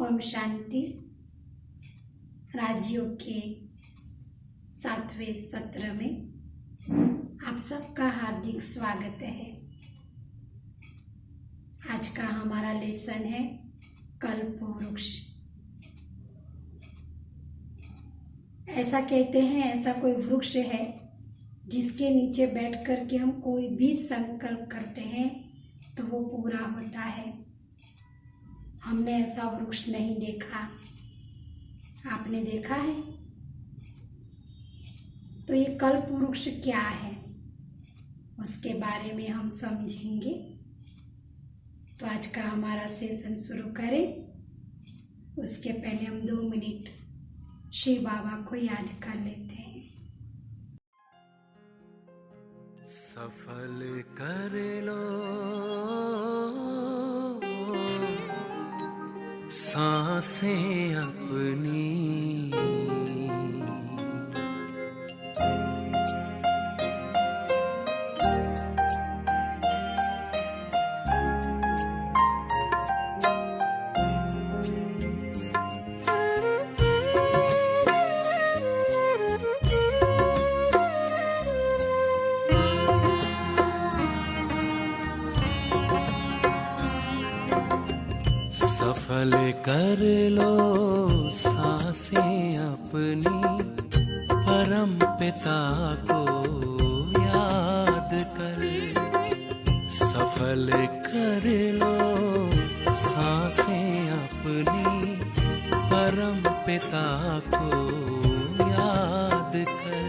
ओम शांति। राजयोग के 7वें सत्र में आप सबका हार्दिक स्वागत है। आज का हमारा लेसन है कल्प वृक्ष। ऐसा कहते हैं, ऐसा कोई वृक्ष है जिसके नीचे बैठ कर के हम कोई भी संकल्प करते हैं तो वो पूरा होता है। हमने ऐसा वृक्ष नहीं देखा, आपने देखा है? तो ये कल्प वृक्ष क्या है उसके बारे में हम समझेंगे। तो आज का हमारा सेशन शुरू करें उसके पहले हम 2 मिनट शिव बाबा को याद कर लेते हैं। सफल कर लो सांसें अपनी, सफल कर लो सांसें अपनी, परम पिता को याद कर। सफल कर लो सांसें अपनी, परम पिता को याद कर।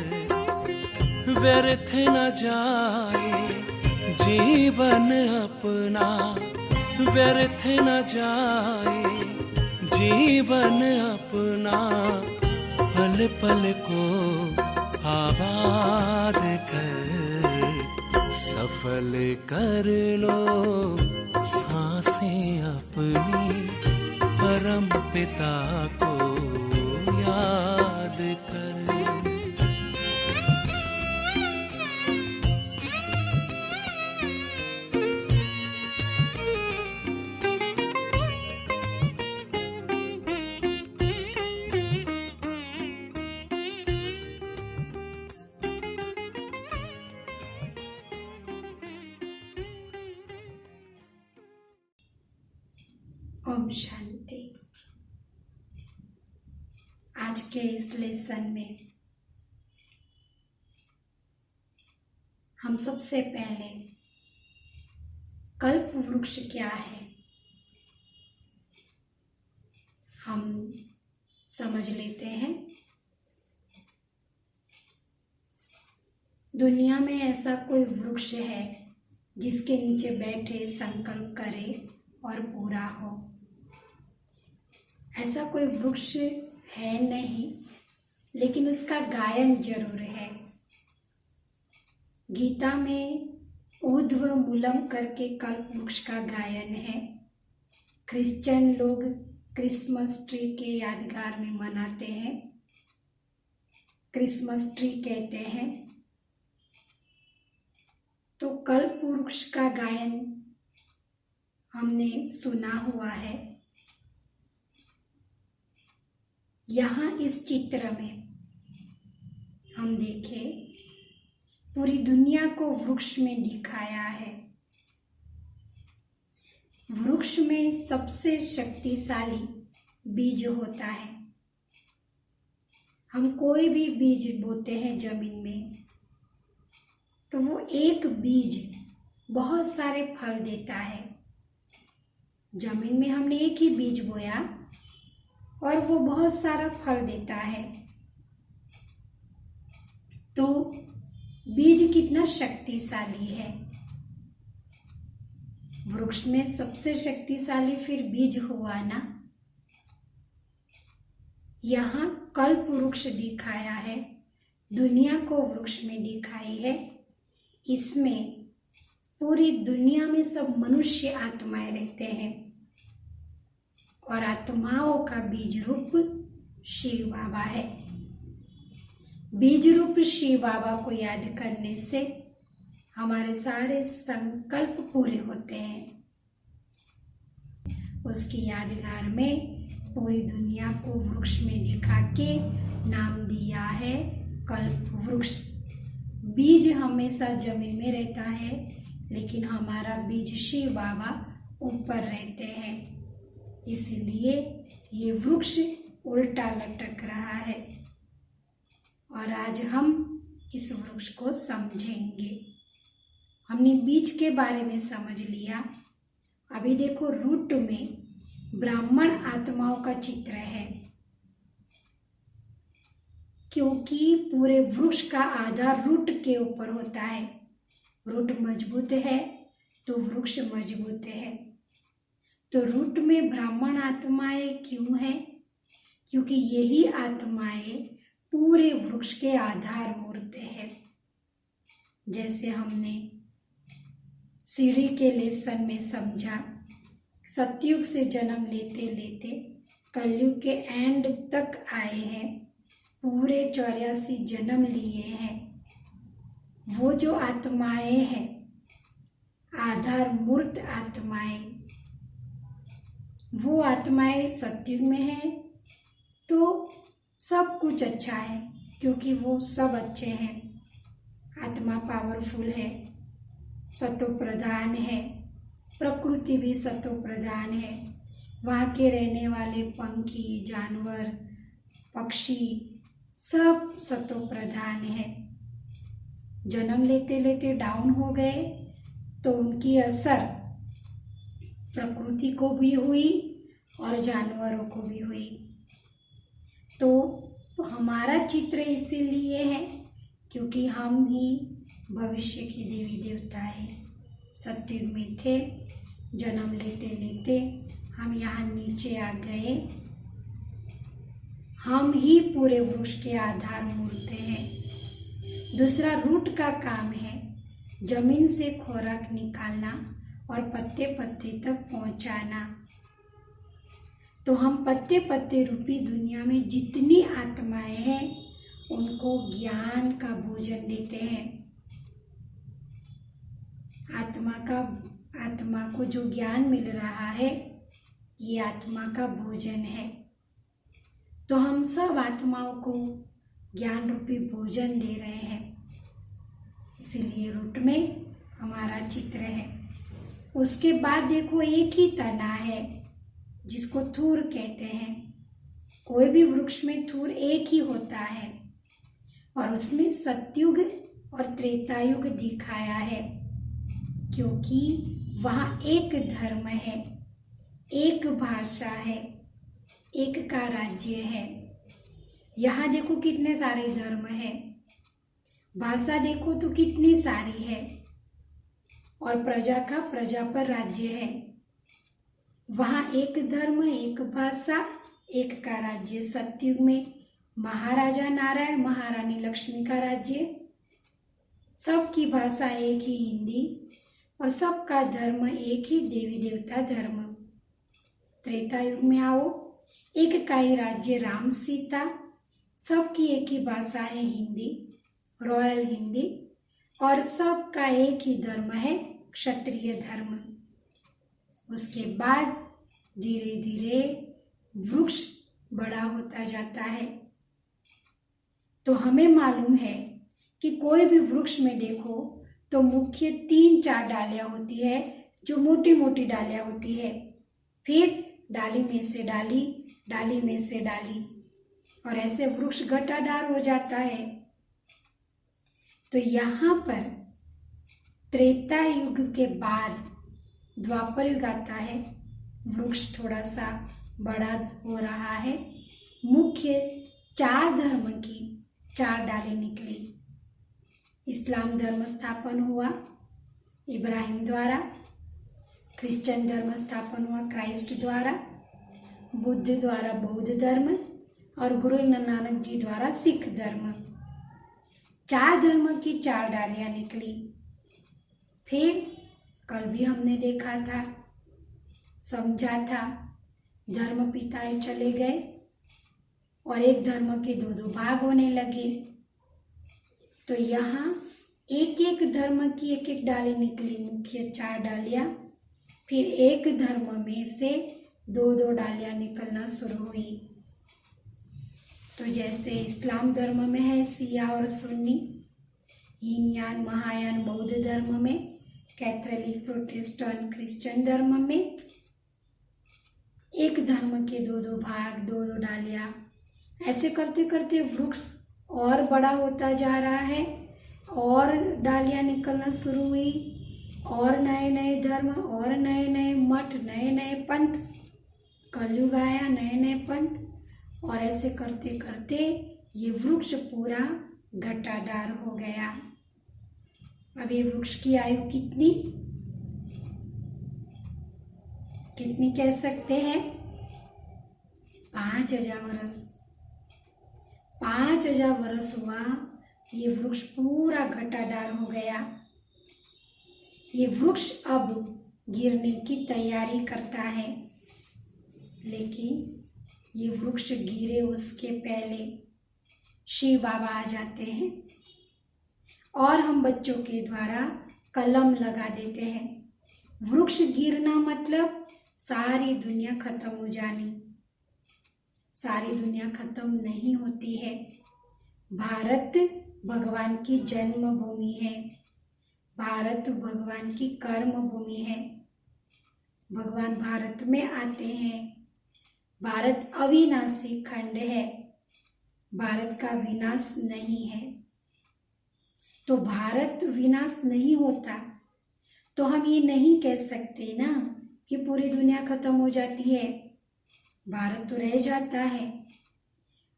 व्यर्थ न जाए जीवन अपना, व्यर्थ न जाए जीवन अपना, पल पल को आबाद कर। सफल कर लो सांसें अपनी, परम पिता को याद कर। ओम शांति। आज के इस लेसन में हम सबसे पहले कल्प वृक्ष क्या है हम समझ लेते हैं। दुनिया में ऐसा कोई वृक्ष है जिसके नीचे बैठे संकल्प करे और पूरा हो, ऐसा कोई वृक्ष है नहीं, लेकिन उसका गायन जरूर है। गीता में ऊर्ध्व मूलम करके कल्प वृक्ष का गायन है। क्रिश्चियन लोग क्रिसमस ट्री के यादगार में मनाते हैं, क्रिसमस ट्री कहते हैं। तो कल्प वृक्ष का गायन हमने सुना हुआ है। यहाँ इस चित्र में हम देखें, पूरी दुनिया को वृक्ष में दिखाया है। वृक्ष में सबसे शक्तिशाली बीज होता है। हम कोई भी बीज बोते हैं जमीन में तो वो एक बीज बहुत सारे फल देता है। जमीन में हमने एक ही बीज बोया और वो बहुत सारा फल देता है। तो बीज कितना शक्तिशाली है। वृक्ष में सबसे शक्तिशाली फिर बीज हुआ ना। यहाँ कल्प वृक्ष दिखाया है, दुनिया को वृक्ष में दिखाई है। इसमें पूरी दुनिया में सब मनुष्य आत्माएं रहते हैं और आत्माओं का बीज रूप शिव बाबा है। बीज रूप शिव बाबा को याद करने से हमारे सारे संकल्प पूरे होते हैं। उसकी यादगार में पूरी दुनिया को वृक्ष में दिखा के नाम दिया है कल्प वृक्ष। बीज हमेशा जमीन में रहता है, लेकिन हमारा बीज शिव बाबा ऊपर रहते हैं, इसलिए ये वृक्ष उल्टा लटक रहा है। और आज हम इस वृक्ष को समझेंगे। हमने बीज के बारे में समझ लिया। अभी देखो रूट में ब्राह्मण आत्माओं का चित्र है, क्योंकि पूरे वृक्ष का आधार रूट के ऊपर होता है। रूट मजबूत है तो वृक्ष मजबूत है। तो रूट में ब्राह्मण आत्माएं क्यों है? क्योंकि यही आत्माएं पूरे वृक्ष के आधार मूर्त है। जैसे हमने सीढ़ी के लेसन में समझा, सतयुग से जन्म लेते लेते कलयुग के एंड तक आए हैं, पूरे 84 जन्म लिए हैं। वो जो आत्माएं हैं, आधार मूर्त आत्माएं, वो आत्माएं सतयुग में है तो सब कुछ अच्छा है, क्योंकि वो सब अच्छे हैं। आत्मा पावरफुल है, सतो प्रधान है, प्रकृति भी सतो प्रधान है। वहाँ के रहने वाले पंखी, जानवर, पक्षी सब सतो प्रधान है। जन्म लेते लेते डाउन हो गए तो उनकी असर प्रकृति को भी हुई और जानवरों को भी हुई। तो हमारा चित्र इसीलिए है क्योंकि हम ही भविष्य के देवी देवता है। सतयुग में थे, जन्म लेते लेते हम यहाँ नीचे आ गए। हम ही पूरे वृक्ष के आधार मूर्त हैं। दूसरा रूट का काम है जमीन से खुराक निकालना और पत्ते पत्ते तक पहुँचाना। तो हम पत्ते पत्ते रूपी दुनिया में जितनी आत्माएं हैं उनको ज्ञान का भोजन देते हैं। आत्मा को जो ज्ञान मिल रहा है ये आत्मा का भोजन है। तो हम सब आत्माओं को ज्ञान रूपी भोजन दे रहे हैं, इसीलिए रूट में हमारा चित्र है। उसके बाद देखो एक ही तना है जिसको थूर कहते हैं। कोई भी वृक्ष में थूर एक ही होता है और उसमें सतयुग और त्रेतायुग दिखाया है, क्योंकि वहाँ एक धर्म है, एक भाषा है, एक का राज्य है। यहाँ देखो कितने सारे धर्म है, भाषा देखो तो कितनी सारी है, और प्रजा का प्रजा पर राज्य है। वहाँ एक धर्म, एक भाषा, एक का राज्य। सतयुग में महाराजा नारायण, महारानी लक्ष्मी का राज्य। सबकी भाषा एक ही हिंदी और सबका धर्म एक ही देवी देवता धर्म। त्रेता युग में आओ, एक का ही राज्य, राम सीता, सबकी एक ही भाषा है हिंदी, रॉयल हिंदी, और सबका एक ही धर्म है क्षत्रिय धर्म। उसके बाद धीरे धीरे वृक्ष बड़ा होता जाता है। तो हमें मालूम है कि कोई भी वृक्ष में देखो तो मुख्य 3-4 डालियां होती है, जो मोटी मोटी डालियां होती है। फिर डाली में से डाली, डाली में से डाली, और ऐसे वृक्ष घटादार हो जाता है। तो यहाँ पर त्रेता युग के बाद द्वापर युग आता है, वृक्ष थोड़ा सा बड़ा हो रहा है। मुख्य 4 धर्म की 4 डाली निकली। इस्लाम धर्म स्थापन हुआ इब्राहिम द्वारा, क्रिश्चियन धर्म स्थापन हुआ क्राइस्ट द्वारा, बुद्ध द्वारा बौद्ध धर्म, और गुरु नानक जी द्वारा सिख धर्म। 4 धर्म की 4 डालियां निकली। फिर कल भी हमने देखा था, समझा था, धर्म पिताएं चले गए और एक धर्म के 2-2 भाग होने लगे। तो यहाँ एक एक धर्म की एक एक डाली निकली, मुख्य 4 डालियाँ। फिर एक धर्म में से दो दो डालियां निकलना शुरू हुई। तो जैसे इस्लाम धर्म में है शिया और सुन्नी, हीन यान महायान बौद्ध धर्म में, कैथोलिक प्रोटेस्टेंट क्रिश्चियन धर्म में, एक धर्म के दो दो भाग, दो दो डालियां, ऐसे करते करते वृक्ष और बड़ा होता जा रहा है और डालियां निकलना शुरू हुई और नए नए धर्म और नए नए मठ, नए नए पंथ, कलयुग आया, नए नए पंथ, और ऐसे करते करते ये वृक्ष पूरा घटादार हो गया। अब ये वृक्ष की आयु कितनी कह सकते हैं? 5000 वर्ष। 5000 वर्ष हुआ, ये वृक्ष पूरा घटादार हो गया। ये वृक्ष अब गिरने की तैयारी करता है, लेकिन ये वृक्ष गिरे उसके पहले शिव बाबा आ जाते हैं और हम बच्चों के द्वारा कलम लगा देते हैं। वृक्ष गिरना मतलब सारी दुनिया खत्म हो जानी। सारी दुनिया खत्म नहीं होती है। भारत भगवान की जन्मभूमि है। भारत भगवान की कर्म भूमि है। भगवान भारत में आते हैं। भारत अविनाशी खंड है। भारत का विनाश नहीं है। तो भारत विनाश नहीं होता तो हम ये नहीं कह सकते ना कि पूरी दुनिया खत्म हो जाती है। भारत तो रह जाता है।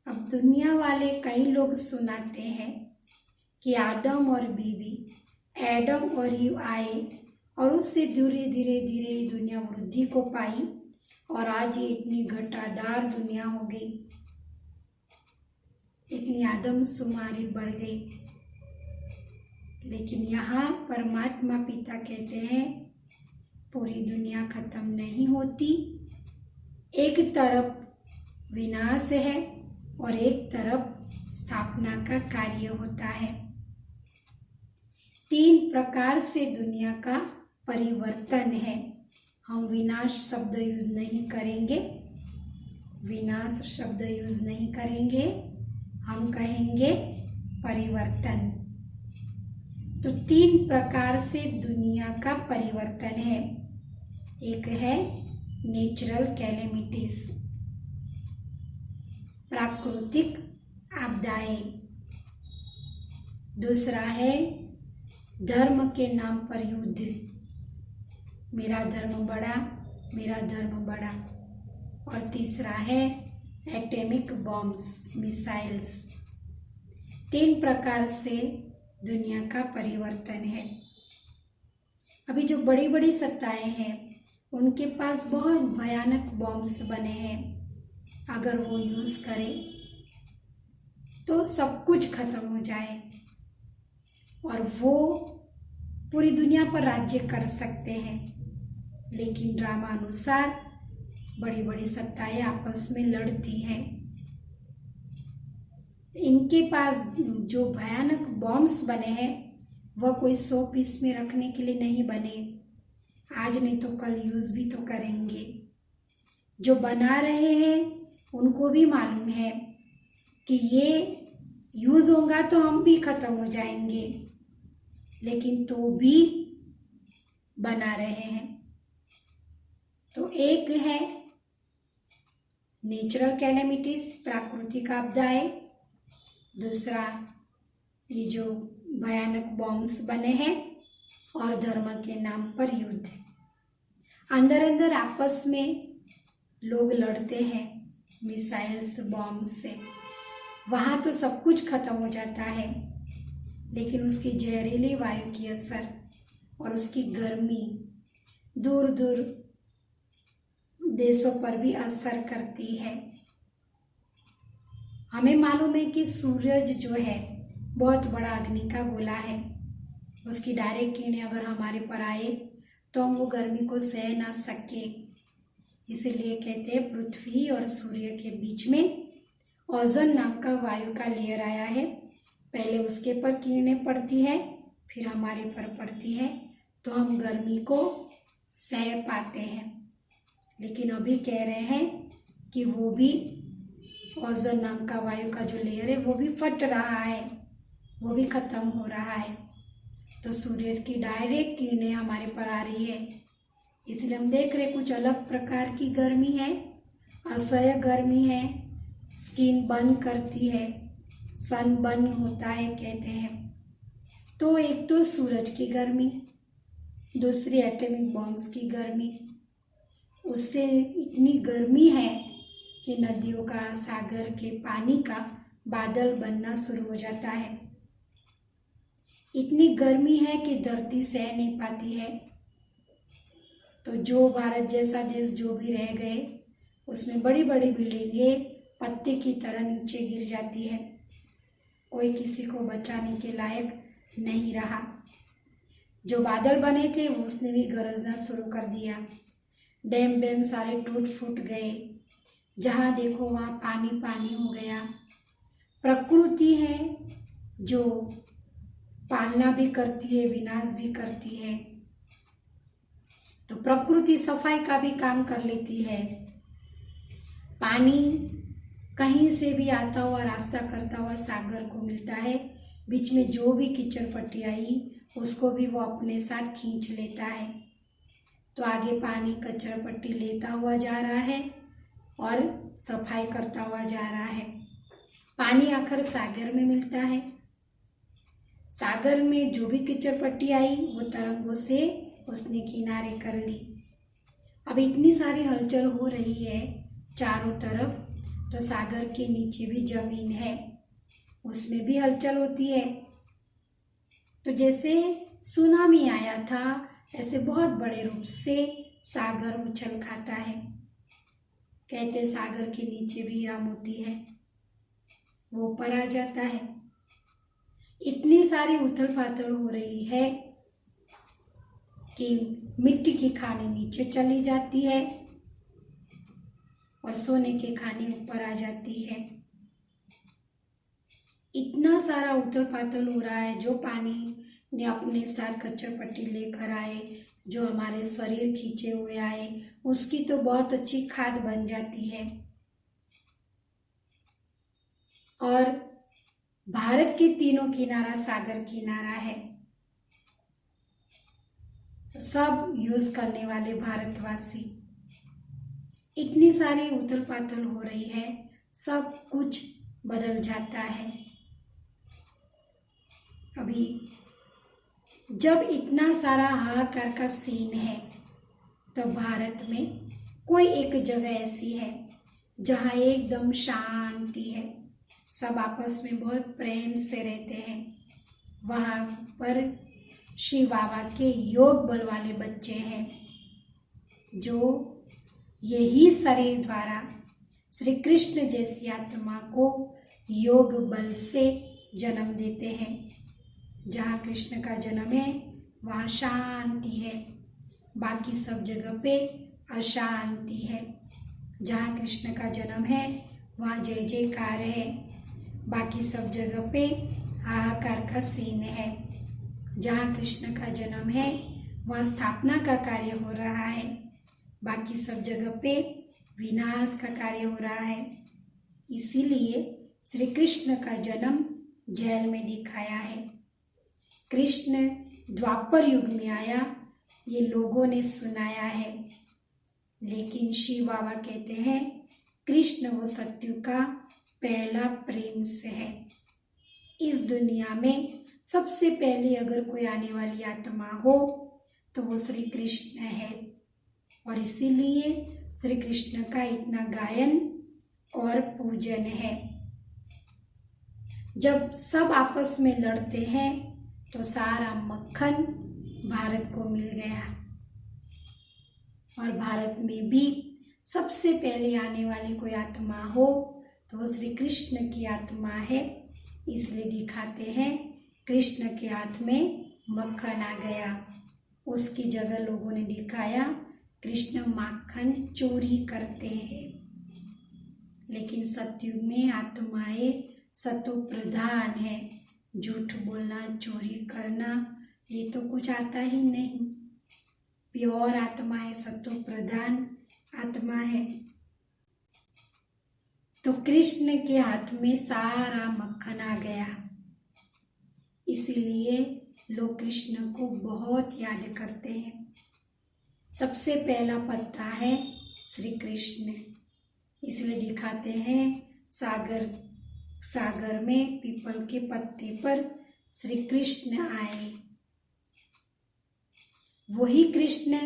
अब दुनिया वाले कई लोग सुनाते हैं कि आदम और बीवी, एडम और ईव आए और उससे धीरे धीरे धीरे दुनिया वृद्धि को पाई और आज ये इतनी घटादार दुनिया हो गई, इतनी आदमशुमारी बढ़ गई। लेकिन यहाँ परमात्मा पिता कहते हैं पूरी दुनिया खत्म नहीं होती। एक तरफ विनाश है और एक तरफ स्थापना का कार्य होता है। 3 प्रकार से दुनिया का परिवर्तन है। हम विनाश शब्द यूज नहीं करेंगे, विनाश शब्द यूज नहीं करेंगे, हम कहेंगे परिवर्तन। तो 3 प्रकार से दुनिया का परिवर्तन है। एक है नेचुरल कैलेमिटीज, प्राकृतिक आपदाएं। दूसरा है धर्म के नाम पर युद्ध, मेरा धर्म बड़ा, मेरा धर्म बड़ा। और तीसरा है एटॉमिक बॉम्ब्स, मिसाइल्स। 3 प्रकार से दुनिया का परिवर्तन है। अभी जो बड़ी बड़ी सत्ताएं हैं उनके पास बहुत भयानक बॉम्ब्स बने हैं। अगर वो यूज करें तो सब कुछ खत्म हो जाए और वो पूरी दुनिया पर राज्य कर सकते हैं। लेकिन ड्रामानुसार बड़ी बड़ी सत्ताएं आपस में लड़ती हैं। इनके पास जो भयानक बॉम्ब्स बने हैं वह कोई 100 पीस में रखने के लिए नहीं बने, आज नहीं तो कल यूज भी तो करेंगे। जो बना रहे हैं उनको भी मालूम है कि ये यूज होगा तो हम भी खत्म हो जाएंगे, लेकिन तो भी बना रहे हैं। तो एक है नेचुरल कैलेमिटीज, प्राकृतिक आपदाएं। दूसरा ये जो भयानक बॉम्ब्स बने हैं और धर्म के नाम पर युद्ध। अंदर अंदर आपस में लोग लड़ते हैं मिसाइल्स, बॉम्ब से। वहाँ तो सब कुछ खत्म हो जाता है, लेकिन उसकी जहरीली वायु की असर और उसकी गर्मी दूर दूर देशों पर भी असर करती है। हमें मालूम है कि सूरज जो है बहुत बड़ा अग्नि का गोला है। उसकी डायरेक्ट किरणें अगर हमारे पर आए तो हम वो गर्मी को सह ना सके। इसीलिए कहते हैं पृथ्वी और सूर्य के बीच में ओजोन नाम का वायु का लेयर आया है। पहले उसके पर किरणें पड़ती है, फिर हमारे पर पड़ती है, तो हम गर्मी को सह पाते हैं। लेकिन अभी कह रहे हैं कि वो भी ओजोन नाम का वायु का जो लेयर है वो भी फट रहा है, वो भी खत्म हो रहा है। तो सूर्य की डायरेक्ट किरणें हमारे पर आ रही है, इसलिए हम देख रहे कुछ अलग प्रकार की गर्मी है, असह्य गर्मी है, स्किन बर्न करती है, सन बर्न होता है कहते हैं। तो एक तो सूरज की गर्मी, दूसरी एटॉमिक बॉम्ब्स की गर्मी, उससे इतनी गर्मी है कि नदियों का, सागर के पानी का बादल बनना शुरू हो जाता है। इतनी गर्मी है कि धरती सह नहीं पाती है। तो जो भारत जैसा देश जो भी रह गए, उसमें बड़ी बड़ी बिल्डिंगें पत्ते की तरह नीचे गिर जाती है, कोई किसी को बचाने के लायक नहीं रहा। जो बादल बने थे वो उसने भी गरजना शुरू कर दिया, डैम डैम सारे टूट फूट गए, जहाँ देखो वहाँ पानी पानी हो गया। प्रकृति है जो पालना भी करती है, विनाश भी करती है। तो प्रकृति सफाई का भी काम कर लेती है। पानी कहीं से भी आता हुआ, रास्ता करता हुआ सागर को मिलता है, बीच में जो भी कीचड़ पट्टी आई उसको भी वो अपने साथ खींच लेता है। तो आगे पानी कचरा पट्टी लेता हुआ जा रहा है और सफाई करता हुआ जा रहा है। पानी आखिर सागर में मिलता है, सागर में जो भी कीचड़ पट्टी आई वो तरंगों से उसने किनारे कर ली। अब इतनी सारी हलचल हो रही है चारों तरफ, तो सागर के नीचे भी जमीन है, उसमें भी हलचल होती है। तो जैसे सुनामी आया था, ऐसे बहुत बड़े रूप से सागर उछल खाता है। कहते सागर के नीचे भी हीरा मोती है, वो ऊपर आ जाता है। इतनी सारी उथल पाथल हो रही है कि मिट्टी की खानी नीचे चली जाती है और सोने की खानी ऊपर आ जाती है। इतना सारा उथल पाथल हो रहा है, जो पानी ने अपने साथ कच्चा पट्टी लेकर आए, जो हमारे शरीर खींचे हुए आए, उसकी तो बहुत अच्छी खाद बन जाती है। और भारत के तीनों किनारा सागर किनारा है, तो सब यूज करने वाले भारतवासी। इतनी सारी उथल पाथल हो रही है, सब कुछ बदल जाता है। अभी जब इतना सारा हाहाकार का सीन है, तो भारत में कोई एक जगह ऐसी है जहाँ एकदम शांति है, सब आपस में बहुत प्रेम से रहते हैं। वहाँ पर शिव बाबा के योग बल वाले बच्चे हैं, जो यही शरीर द्वारा श्री कृष्ण जैसी आत्मा को योग बल से जन्म देते हैं। जहाँ कृष्ण का जन्म है वहाँ शांति है, बाकी सब जगह पे अशांति है। जहाँ कृष्ण का जन्म है वहाँ जय जयकार है, बाकी सब जगह पे हाहाकार का सीन है। जहाँ कृष्ण का जन्म है वहाँ स्थापना का कार्य हो रहा है, बाकी सब जगह पे विनाश का कार्य हो रहा है। इसीलिए श्री कृष्ण का जन्म जेल में दिखाया है। कृष्ण द्वापर युग में आया, ये लोगों ने सुनाया है, लेकिन शिव बाबा कहते हैं कृष्ण वो सत्युग का पहला प्रिंस है। इस दुनिया में सबसे पहले अगर कोई आने वाली आत्मा हो तो वो श्री कृष्ण है, और इसीलिए श्री कृष्ण का इतना गायन और पूजन है। जब सब आपस में लड़ते हैं तो सारा मक्खन भारत को मिल गया, और भारत में भी सबसे पहले आने वाली कोई आत्मा हो तो वो श्री कृष्ण की आत्मा है। इसलिए दिखाते हैं कृष्ण के हाथ में मक्खन आ गया, उसकी जगह लोगों ने दिखाया कृष्ण माखन चोरी करते हैं। लेकिन सतयुग में आत्माएं सतो प्रधान है, झूठ बोलना, चोरी करना ये तो कुछ आता ही नहीं। प्योर आत्माएं सतो प्रधान आत्मा है। तो कृष्ण के हाथ में सारा मक्खन आ गया, इसीलिए लोग कृष्ण को बहुत याद करते हैं। सबसे पहला पत्ता है श्री कृष्ण, इसलिए दिखाते हैं सागर में पीपल के पत्ते पर श्री कृष्ण आए। वही कृष्ण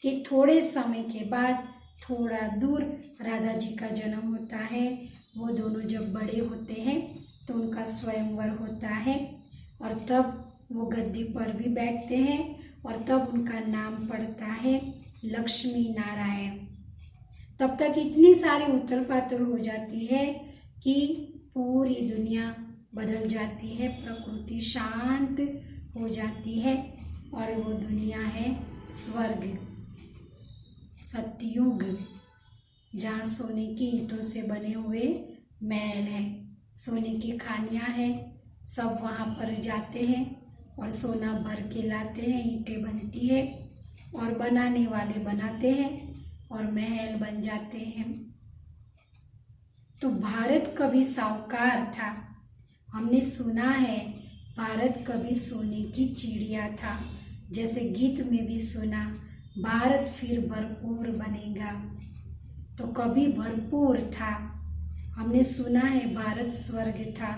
के थोड़े समय के बाद थोड़ा दूर राधा जी का जन्म होता है। वो दोनों जब बड़े होते हैं तो उनका स्वयंवर होता है और तब वो गद्दी पर भी बैठते हैं और तब उनका नाम पड़ता है लक्ष्मी नारायण। तब तक इतनी सारी उथल पाथल हो जाती है कि पूरी दुनिया बदल जाती है, प्रकृति शांत हो जाती है और वो दुनिया है स्वर्ग, सतयुग, जहाँ सोने की ईंटों से बने हुए महल है, सोने की खानियाँ हैं। सब वहाँ पर जाते हैं और सोना भर के लाते हैं, ईंटें बनती है और बनाने वाले बनाते हैं और महल बन जाते हैं। तो भारत कभी साहूकार था। हमने सुना है भारत कभी सोने की चिड़िया था, जैसे गीत में भी सुना भारत फिर भरपूर बनेगा। तो कभी भरपूर था। हमने सुना है भारत स्वर्ग था,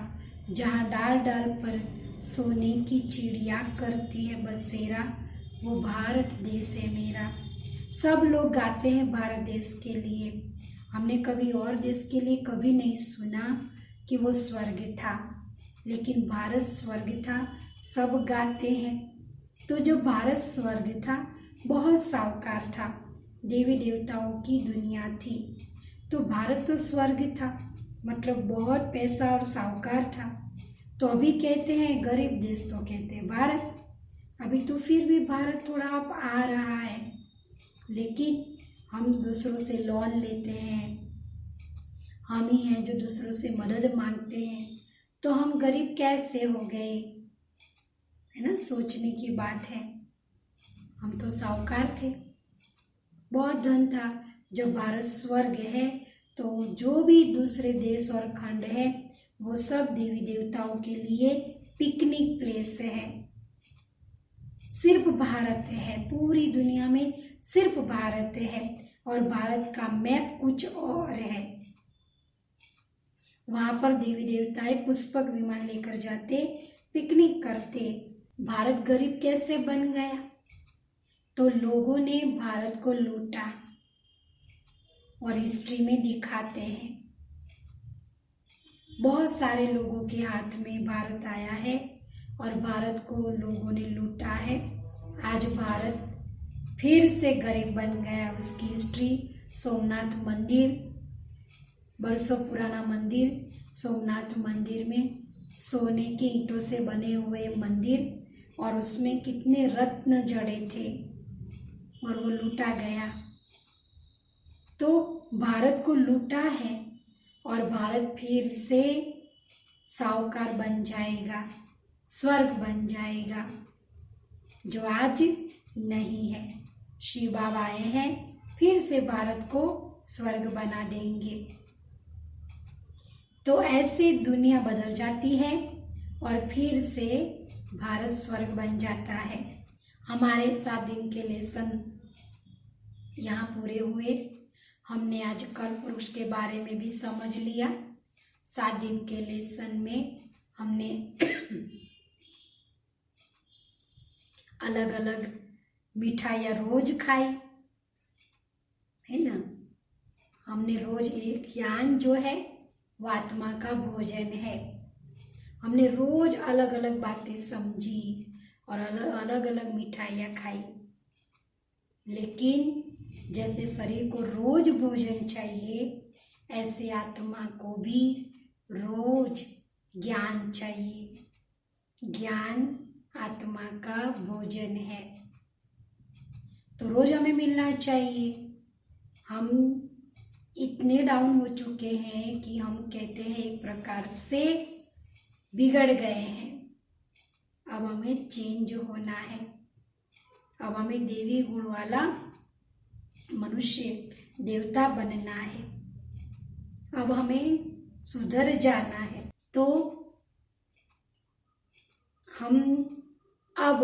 जहाँ डाल डाल पर सोने की चिड़िया करती है बसेरा, वो भारत देश है मेरा। सब लोग गाते हैं भारत देश के लिए। हमने कभी और देश के लिए कभी नहीं सुना कि वो स्वर्ग था, लेकिन भारत स्वर्ग था, सब गाते हैं। तो जो भारत स्वर्ग था बहुत साहूकार था, देवी देवताओं की दुनिया थी। तो भारत तो स्वर्ग था, मतलब बहुत पैसा और साहूकार था। तो अभी कहते हैं गरीब देश, तो कहते हैं भारत। अभी तो फिर भी भारत थोड़ा अब आ रहा है, लेकिन हम दूसरों से लोन लेते हैं, हम ही हैं जो दूसरों से मदद मांगते हैं, तो हम गरीब कैसे हो गए, है ना। सोचने की बात है। हम तो साहूकार थे, बहुत धन था। जब भारत स्वर्ग है तो जो भी दूसरे देश और खंड है वो सब देवी देवताओं के लिए पिकनिक प्लेस है। सिर्फ भारत है, पूरी दुनिया में सिर्फ भारत है और भारत का मैप कुछ और है। वहां पर देवी देवताएं पुष्पक विमान लेकर जाते, पिकनिक करते। भारत गरीब कैसे बन गया? तो लोगों ने भारत को लूटा और हिस्ट्री में दिखाते हैं। बहुत सारे लोगों के हाथ में भारत आया है और भारत को लोगों ने लूटा है। आज भारत फिर से गरीब बन गया। उसकी हिस्ट्री, सोमनाथ मंदिर, बरसों पुराना मंदिर, सोमनाथ मंदिर में सोने के ईंटों से बने हुए मंदिर और उसमें कितने रत्न जड़े थे और वो लूटा गया। तो भारत को लूटा है और भारत फिर से साहूकार बन जाएगा, स्वर्ग बन जाएगा, जो आज नहीं है। शिव बाबा आए हैं, फिर से भारत को स्वर्ग बना देंगे। तो ऐसे दुनिया बदल जाती है और फिर से भारत स्वर्ग बन जाता है। हमारे 7 दिन के लेसन यहाँ पूरे हुए। हमने आज कल्पवृक्ष के बारे में भी समझ लिया। 7 दिन के लेसन में हमने अलग अलग मिठाइयाँ रोज खाई, है ना। हमने रोज एक ज्ञान जो है वो आत्मा का भोजन है। हमने रोज अलग अलग बातें समझी और अलग अलग मिठाइयाँ खाई। लेकिन जैसे शरीर को रोज भोजन चाहिए, ऐसे आत्मा को भी रोज ज्ञान चाहिए। ज्ञान आत्मा का भोजन है, तो रोज हमें मिलना चाहिए। हम इतने डाउन हो चुके हैं कि हम कहते हैं एक प्रकार से बिगड़ गए हैं। अब हमें चेंज होना है। अब हमें देवी गुण वाला मनुष्य देवता बनना है, अब हमें सुधर जाना है। तो हम अब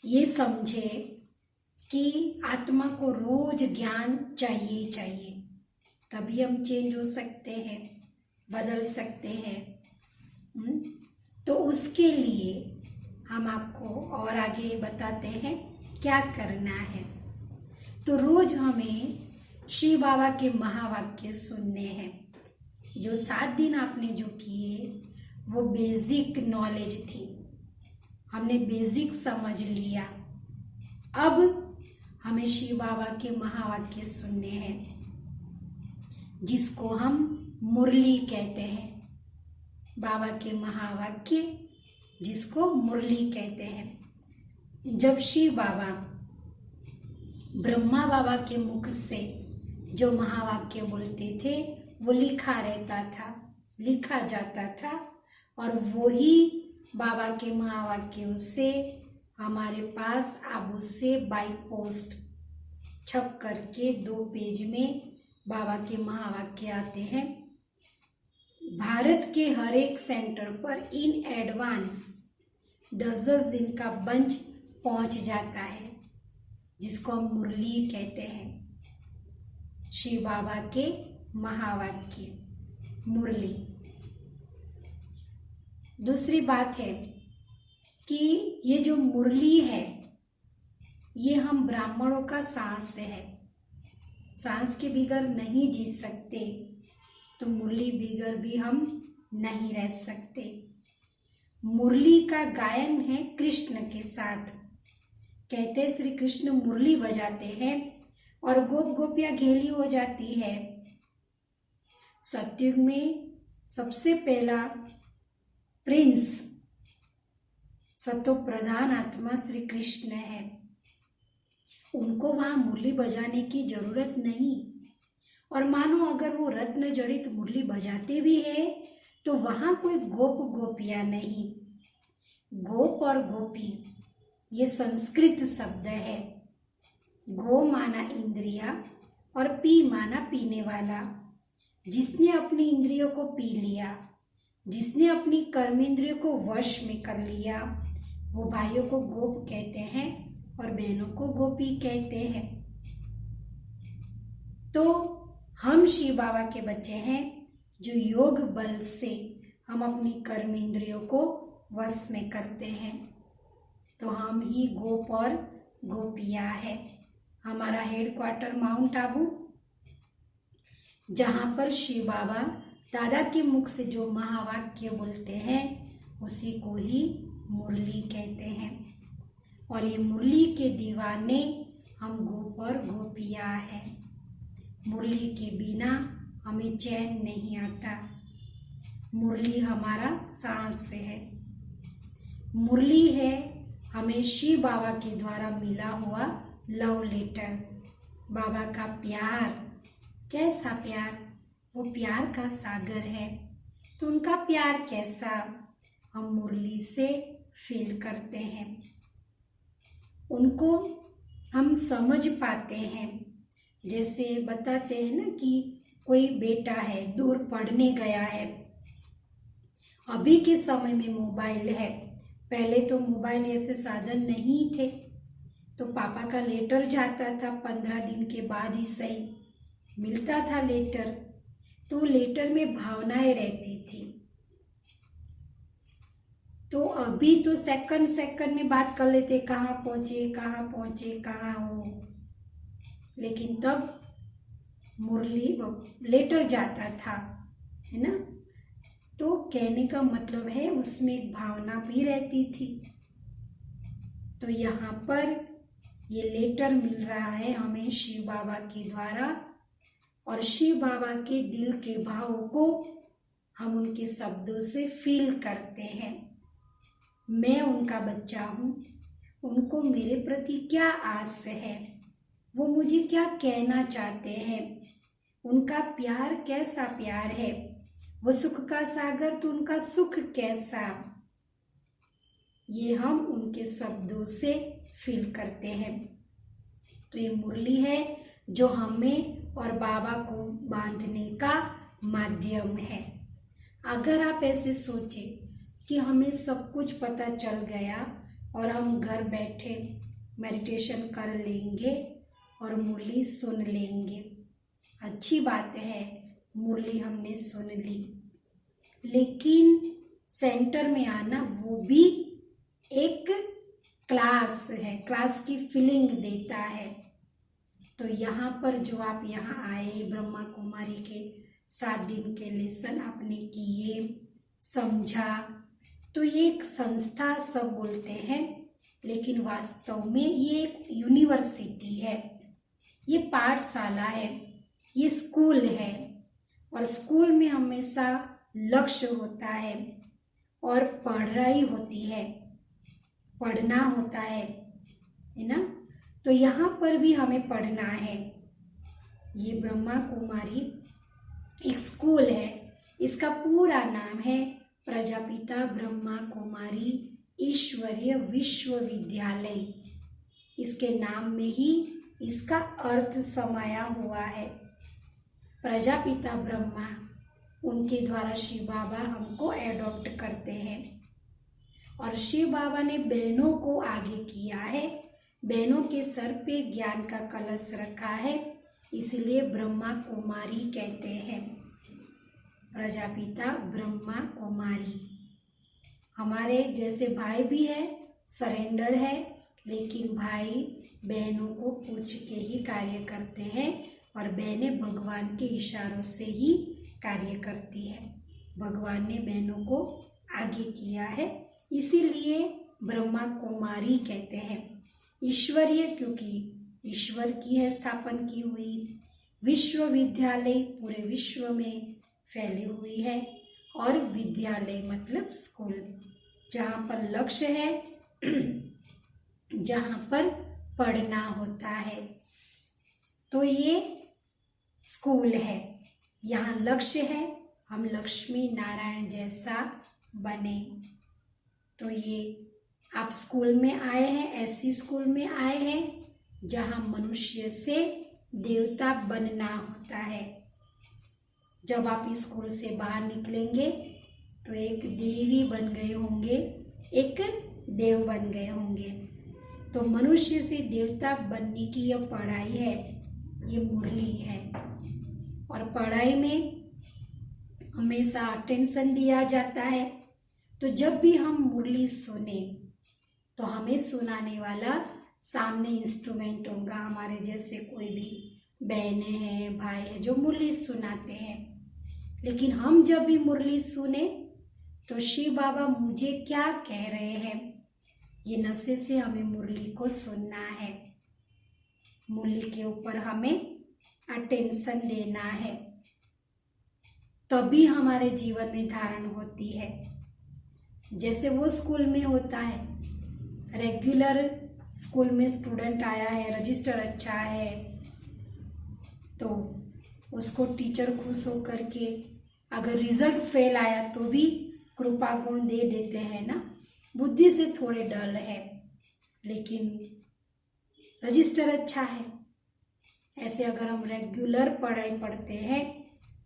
ये समझे कि आत्मा को रोज ज्ञान चाहिए चाहिए, तभी हम चेंज हो सकते हैं, बदल सकते हैं। तो उसके लिए हम आपको और आगे बताते हैं क्या करना है। तो रोज हमें शिव बाबा के महावाक्य सुनने हैं। जो 7 दिन आपने जो किए वो बेसिक नॉलेज थी, हमने बेसिक समझ लिया। अब हमें शिव बाबा के महावाक्य सुनने हैं, जिसको हम मुरली कहते हैं। बाबा के महावाक्य जिसको मुरली कहते हैं। जब शिव बाबा ब्रह्मा बाबा के मुख से जो महावाक्य बोलते थे वो लिखा रहता था, लिखा जाता था, और वही बाबा के महावाक्यों से हमारे पास अब उससे बाई पोस्ट छप करके 2 पेज में बाबा के महावाक्य आते हैं। भारत के हर एक सेंटर पर इन एडवांस 10-10 दिन का बंच पहुंच जाता है, जिसको हम मुरली कहते हैं। शिव बाबा के महावाक्य मुरली। दूसरी बात है कि ये जो मुरली है ये हम ब्राह्मणों का सांस है, सांस के बिगर नहीं जी सकते, तो मुरली बिगर भी हम नहीं रह सकते। मुरली का गायन है कृष्ण के साथ। कहते हैं श्री कृष्ण मुरली बजाते हैं और गोप गोपियां घेली हो जाती है। सतयुग में सबसे पहला प्रिंस सतो प्रधान आत्मा श्री कृष्ण है, उनको वहां मुरली बजाने की जरूरत नहीं। और मानो अगर वो रत्न जड़ित मुरली बजाते भी है तो वहां कोई गोप गोपियां नहीं। गोप और गोपी ये संस्कृत शब्द है। गो माना इंद्रिया और पी माना पीने वाला। जिसने अपनी इंद्रियों को पी लिया, जिसने अपनी कर्मेंद्रियों को वश में कर लिया, वो भाइयों को गोप कहते हैं और बहनों को गोपी कहते हैं। तो हम शिव बाबा के बच्चे हैं, जो योग बल से हम अपनी कर्मेंद्रियों को वश में करते हैं। तो हम ही गोप और गोपिया है। हमारा हेडक्वार्टर माउंट आबू, जहाँ पर शिव बाबा दादा के मुख से जो महावाक्य बोलते हैं उसी को ही मुरली कहते हैं। और ये मुरली के दीवाने हम गोप और गोपिया हैं। मुरली के बिना हमें चैन नहीं आता। मुरली हमारा सांस है। मुरली है हमें शिव बाबा के द्वारा मिला हुआ लव लेटर। बाबा का प्यार, कैसा प्यार, वो प्यार का सागर है। तो उनका प्यार कैसा हम मुरली से फील करते हैं, उनको हम समझ पाते हैं। जैसे बताते हैं ना कि कोई बेटा है दूर पढ़ने गया है, अभी के समय में मोबाइल है, पहले तो मोबाइल ऐसे साधन नहीं थे, तो पापा का लेटर जाता था 15 दिन के बाद ही सही मिलता था लेटर। तो लेटर में भावनाएं रहती थी। तो अभी तो सेकंड सेकंड में बात कर लेते, कहाँ पहुंचे कहाँ हो। लेकिन तब मुरली लेटर जाता था, है ना। तो कहने का मतलब है उसमें एक भावना भी रहती थी। तो यहाँ पर ये लेटर मिल रहा है हमें शिव बाबा के द्वारा, और शिव बाबा के दिल के भावों को हम उनके शब्दों से फील करते हैं। मैं उनका बच्चा हूँ, उनको मेरे प्रति क्या आस है, वो मुझे क्या कहना चाहते हैं, उनका प्यार कैसा प्यार है, वो सुख का सागर तो उनका सुख कैसा, ये हम उनके शब्दों से फील करते हैं। तो ये मुरली है जो हमें और बाबा को बांधने का माध्यम है। अगर आप ऐसे सोचे कि हमें सब कुछ पता चल गया और हम घर बैठे मेडिटेशन कर लेंगे और मुरली सुन लेंगे, अच्छी बात है, मुरली हमने सुन ली, लेकिन सेंटर में आना वो भी एक क्लास है, क्लास की फीलिंग देता है। तो यहाँ पर जो आप यहाँ आए, ब्रह्मा कुमारी के 7 दिन के लेसन आपने किए, समझा, तो ये एक संस्था सब बोलते हैं, लेकिन वास्तव में ये एक यूनिवर्सिटी है, ये पाठशाला है, ये स्कूल है। और स्कूल में हमेशा लक्ष्य होता है और पढ़ाई होती है, पढ़ना होता है ना। तो यहाँ पर भी हमें पढ़ना है। ये ब्रह्मा कुमारी एक स्कूल है, इसका पूरा नाम है प्रजापिता ब्रह्मा कुमारी ईश्वरीय विश्वविद्यालय। इसके नाम में ही इसका अर्थ समाया हुआ है। प्रजापिता ब्रह्मा, उनके द्वारा शिव बाबा हमको एडॉप्ट करते हैं और शिव बाबा ने बहनों को आगे किया है, बहनों के सर पे ज्ञान का कलश रखा है, इसलिए ब्रह्मा कुमारी कहते हैं। प्रजापिता ब्रह्मा कुमारी हमारे जैसे भाई भी है, सरेंडर है, लेकिन भाई बहनों को पूछ के ही कार्य करते हैं और बहनें भगवान के इशारों से ही कार्य करती है। भगवान ने बहनों को आगे किया है, इसीलिए ब्रह्मा कुमारी कहते हैं। ईश्वरीय क्योंकि ईश्वर की है स्थापन की हुई, विश्वविद्यालय पूरे विश्व में फैली हुई है, और विद्यालय मतलब स्कूल, जहाँ पर लक्ष्य है, जहाँ पर पढ़ना होता है। तो ये स्कूल है, यहाँ लक्ष्य है, हम लक्ष्मी नारायण जैसा बने। तो ये आप स्कूल में आए हैं, ऐसी स्कूल में आए हैं जहाँ मनुष्य से देवता बनना होता है। जब आप इस स्कूल से बाहर निकलेंगे तो एक देवी बन गए होंगे, एक देव बन गए होंगे। तो मनुष्य से देवता बनने की यह पढ़ाई है, ये मुरली है। और पढ़ाई में हमेशा अटेंशन दिया जाता है। तो जब भी हम मुरली सुने तो हमें सुनाने वाला सामने इंस्ट्रूमेंट होगा, हमारे जैसे कोई भी बहनें हैं, भाई हैं जो मुरली सुनाते हैं। लेकिन हम जब भी मुरली सुने तो शिव बाबा मुझे क्या कह रहे हैं, ये नशे से हमें मुरली को सुनना है, मुरली के ऊपर हमें अटेंशन देना है, तभी हमारे जीवन में धारण होती है। जैसे वो स्कूल में होता है, रेगुलर स्कूल में स्टूडेंट आया है, रजिस्टर अच्छा है, तो उसको टीचर खुश हो करके अगर रिजल्ट फेल आया तो भी कृपा गुण दे देते हैं ना, बुद्धि से थोड़े डल है लेकिन रजिस्टर अच्छा है। ऐसे अगर हम रेगुलर पढ़ाई पढ़ते हैं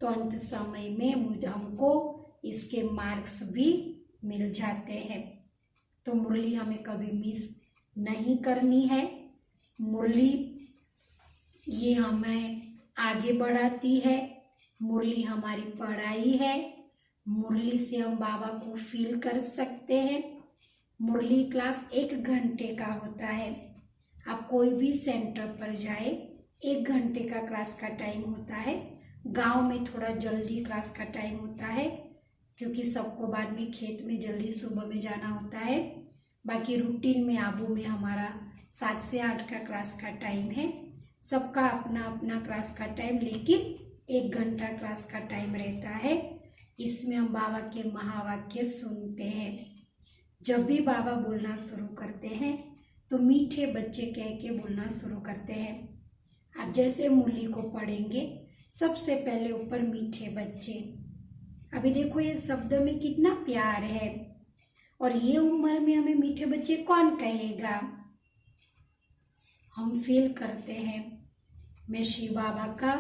तो अंत समय में हमको इसके मार्क्स भी मिल जाते हैं। तो मुरली हमें कभी मिस नहीं करनी है। मुरली ये हमें आगे बढ़ाती है, मुरली हमारी पढ़ाई है, मुरली से हम बाबा को फील कर सकते हैं। मुरली क्लास 1 घंटे का होता है। आप कोई भी सेंटर पर जाए, 1 घंटे का क्लास का टाइम होता है। गांव में थोड़ा जल्दी क्लास का टाइम होता है क्योंकि सबको बाद में खेत में जल्दी सुबह में जाना होता है। बाकी रूटीन में आबू में हमारा 7 से 8 का क्लास का टाइम है। सबका अपना अपना क्लास का टाइम, लेकिन 1 घंटा क्लास का टाइम रहता है। इसमें हम बाबा के महावाक्य सुनते हैं। जब भी बाबा बोलना शुरू करते हैं तो मीठे बच्चे कह के बोलना शुरू करते हैं। आप जैसे मुरली को पढ़ेंगे सबसे पहले ऊपर मीठे बच्चे। अभी देखो ये शब्द में कितना प्यार है, और ये उम्र में हमें मीठे बच्चे कौन कहेगा। हम फील करते हैं मैं शिव बाबा का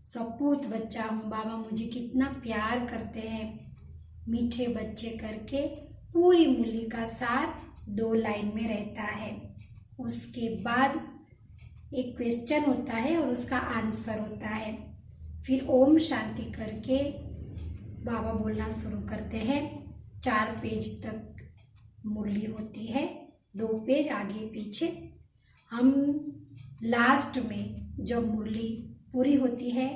सपूत बच्चा हूँ, बाबा मुझे कितना प्यार करते हैं। मीठे बच्चे करके पूरी मूली का सार 2 लाइन में रहता है। उसके बाद एक क्वेश्चन होता है और उसका आंसर होता है। फिर ओम शांति करके बाबा बोलना शुरू करते हैं। 4 पेज तक मूली होती है, 2 पेज आगे पीछे। हम लास्ट में जब मुरली पूरी होती है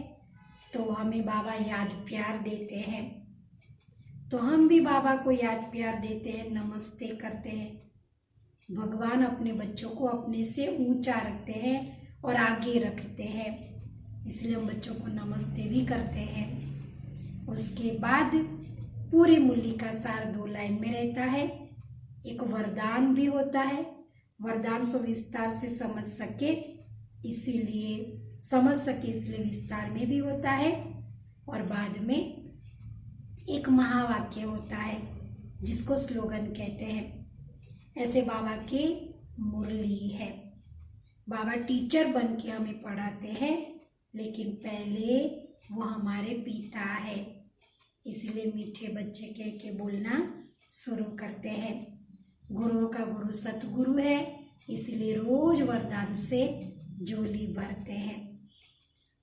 तो हमें बाबा याद प्यार देते हैं, तो हम भी बाबा को याद प्यार देते हैं, नमस्ते करते हैं। भगवान अपने बच्चों को अपने से ऊंचा रखते हैं और आगे रखते हैं, इसलिए हम बच्चों को नमस्ते भी करते हैं। उसके बाद पूरी मूली का सार 2 लाइन में रहता है। एक वरदान भी होता है, वरदान सो विस्तार से समझ सके इसलिए विस्तार में भी होता है। और बाद में एक महावाक्य होता है जिसको स्लोगन कहते हैं। ऐसे बाबा की मुरली है। बाबा टीचर बन के हमें पढ़ाते हैं, लेकिन पहले वो हमारे पिता है, इसलिए मीठे बच्चे कह के बोलना शुरू करते हैं। गुरुओं का गुरु सतगुरु है, इसलिए रोज वरदान से झोली भरते हैं।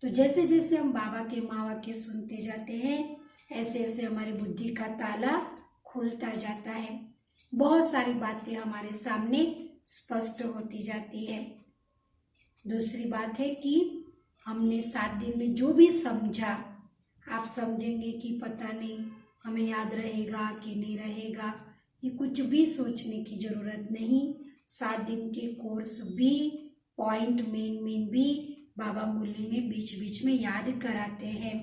तो जैसे जैसे हम बाबा के महावाक्य सुनते जाते हैं, ऐसे ऐसे हमारी बुद्धि का ताला खुलता जाता है। बहुत सारी बातें हमारे सामने स्पष्ट होती जाती है। दूसरी बात है कि हमने 7 दिन में जो भी समझा, आप समझेंगे कि पता नहीं हमें याद रहेगा कि नहीं रहेगा, ये कुछ भी सोचने की जरूरत नहीं। 7 दिन के कोर्स भी, पॉइंट मेन भी बाबा मुरली में बीच बीच में याद कराते हैं।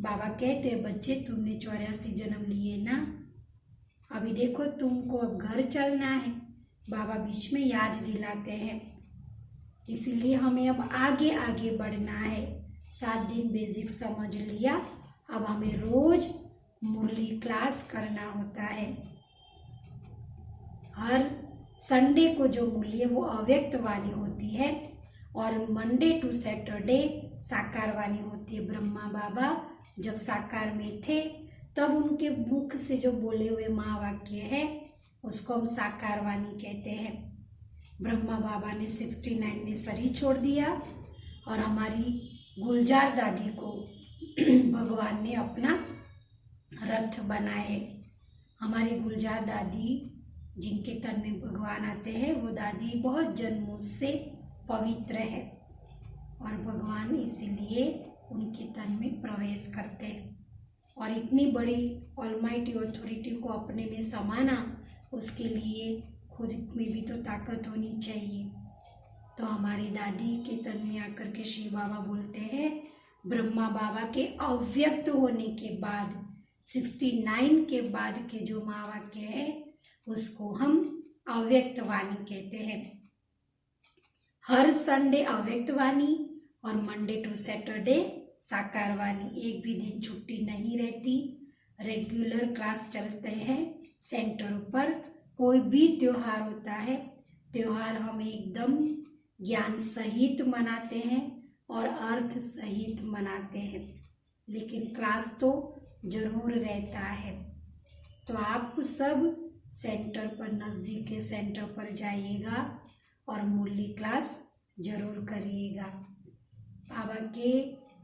बाबा कहते हैं बच्चे तुमने 84 जन्म लिए ना, अभी देखो तुमको अब घर चलना है। बाबा बीच में याद दिलाते हैं, इसीलिए हमें अब आगे आगे बढ़ना है। 7 दिन बेसिक समझ लिया, अब हमें रोज मुरली क्लास करना होता है। हर संडे को जो मुरली है वो अव्यक्त वाणी होती है और मंडे टू सैटरडे साकार वाणी होती है। ब्रह्मा बाबा जब साकार में थे तब उनके मुख से जो बोले हुए महावाक्य है उसको हम साकार वाणी कहते हैं। ब्रह्मा बाबा ने 69 में शरीर छोड़ दिया और हमारी गुलजार दादी को भगवान ने अपना रथ बनाए। हमारी गुलजार दादी जिनके तन में भगवान आते हैं, वो दादी बहुत जन्मों से पवित्र है और भगवान इसीलिए उनके तन में प्रवेश करते हैं। और इतनी बड़ी ऑलमाइटी अथॉरिटी को अपने में समाना, उसके लिए खुद में भी तो ताकत होनी चाहिए। तो हमारी दादी के तन में आकर के शिव बाबा बोलते हैं, ब्रह्मा बाबा के अव्यक्त होने के बाद 69 के बाद के जो महावाक्य है उसको हम अव्यक्त वाणी कहते हैं। हर संडे अव्यक्त वाणी और मंडे टू सैटरडे साकार वाणी, एक भी दिन छुट्टी नहीं रहती। रेगुलर क्लास चलते हैं सेंटर पर। कोई भी त्योहार होता है, त्योहार हम एकदम ज्ञान सहित मनाते हैं और अर्थ सहित मनाते हैं, लेकिन क्लास तो जरूर रहता है। तो आप सब सेंटर पर, नज़दीक के सेंटर पर जाइएगा और मुरली क्लास जरूर करिएगा। बाबा के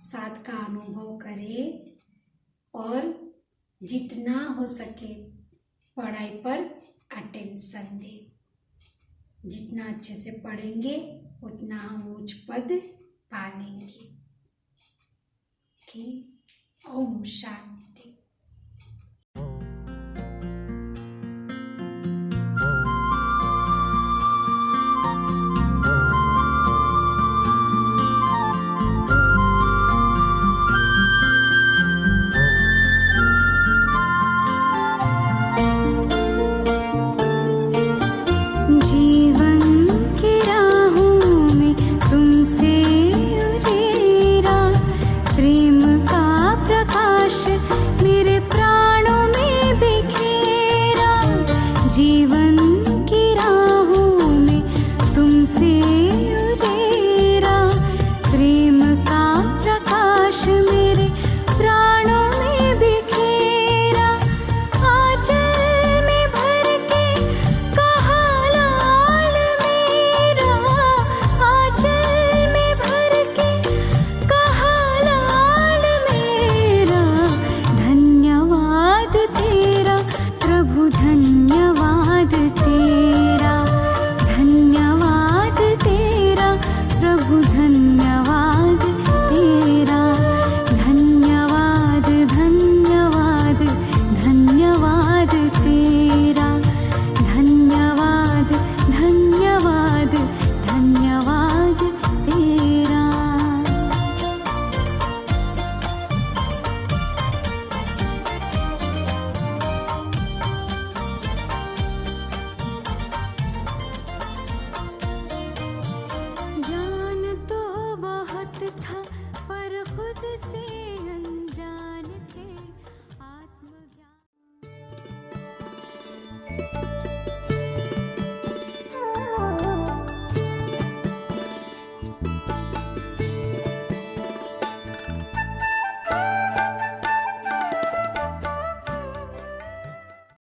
साथ का अनुभव करें और जितना हो सके पढ़ाई पर अटेंशन दें। जितना अच्छे से पढ़ेंगे उतना हम उच्च पद पा लेंगे। ओम शांति। जीवन की राहों में तुमसे उजेरा प्रेम का प्रकाश